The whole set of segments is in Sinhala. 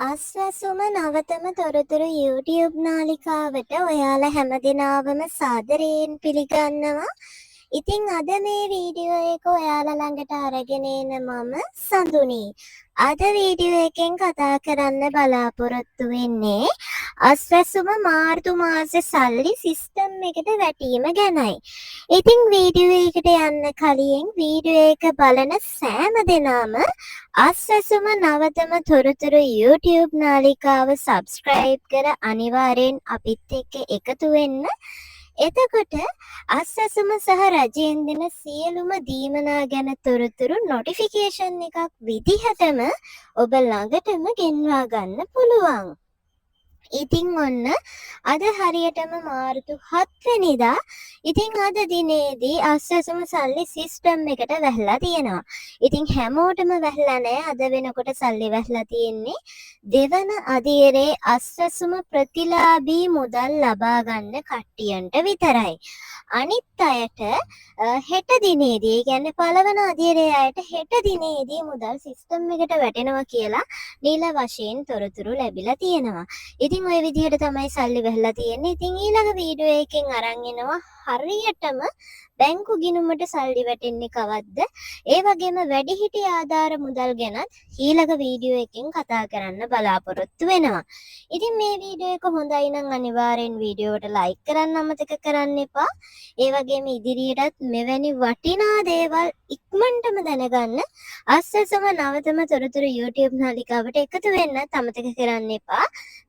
අස්වැසුම නවතම තොරතුරු YouTube නාලිකාවට ඔයාලා හැමදෙනාවම සාදරයෙන් පිළිගන්නවා. ඉතින් අද මේ වීඩියෝ එක ඔයාලා ළඟට අරගෙන එන මම සඳුනි. අද වීඩියෝ එකෙන් කතා කරන්න බලාපොරොත්තු වෙන්නේ අස්වැසුම මාර්තු මාසේ සල්ලි සිස්ටම් එකට වැටීම ගැනයි. ඉතින් වීඩියෝ එකට යන්න කලින් වීඩියෝ එක බලන සෑම දෙනාම අස්වැසුම නවතම තොරතුරු YouTube නාලිකාව සබස්ක්‍රයිබ් කර අනිවාර්යෙන් අපිත් එක්ක එකතු වෙන්න. එතකොට අස්වැසුම සහ රජයෙන් දෙන සියලුම දීමනා ගැන තොරතුරු නොටිෆිකේෂන් එකක් විදිහටම ඔබ ළඟටම ගෙන්වා ගන්න පුළුවන්. ඉතින් ඔන්න අද හරියටම මාර්තු 7 වෙනිදා ඉතින් අද දිනේදී අස්වැසුම සල්ලි සිස්ටම් එකට වැහලා තියෙනවා. ඉතින් හැමෝටම වැහලා නැහැ. අද වෙනකොට සල්ලි වැහලා තියෙන්නේ දෙවන අදියරේ අස්වැසුම ප්‍රතිලාභී මුදල් ලබා ගන්න කට්ටියන්ට විතරයි. අනිත් අයට හෙට දිනේදී කියන්නේ පළවන අදියරේ අයට හෙට දිනේදී මුදල් සිස්ටම් එකට වැටෙනවා කියලා නිල වශයෙන් තොරතුරු ලැබිලා තියෙනවා. ඉතින් ওই විදිහට තමයි සල්ලි වැහලා තියෙන්නේ. ඉතින් ඊළඟ වීඩියෝ එකෙන් අරන් එනවා හරියටම බැංකු ගිණුමට සල්ලි වැටෙන්නේ කවද්ද? ඒ වගේම වැඩිහිටි ආධාර මුදල් ගැනත් ඊළඟ වීඩියෝ එකෙන් කතා කරන්න බලාපොරොත්තු වෙනවා. ඉතින් මේ වීඩියෝ එක හොඳයි නම් අනිවාර්යෙන් වීඩියෝවට ලයික් කරන්න අමතක කරන්න එපා. ඒ වගේම ඉදිරියටත් මෙවැනි වටිනා දේවල් ඉක්මනටම දැනගන්න අස්වැසුම නවතම තොරතුරු YouTube නාලිකාවට එකතු වෙන්නත් අමතක කරන්න එපා.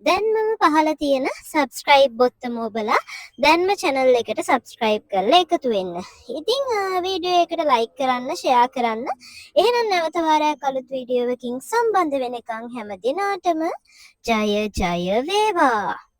දැන්මම පහළ තියෙන subscribe බොත්තම ඔබලා දැන්ම channel එකට subscribe කරලා එකතු වෙන්න. ඉතින් වීඩියෝ එකට like කරන්න, share කරන්න. එහෙනම් නැවත වාරයක් අලුත් වීඩියෝ එකකින් සම්බන්ධ වෙනකන් හැම දිනාටම ජය ජය වේවා.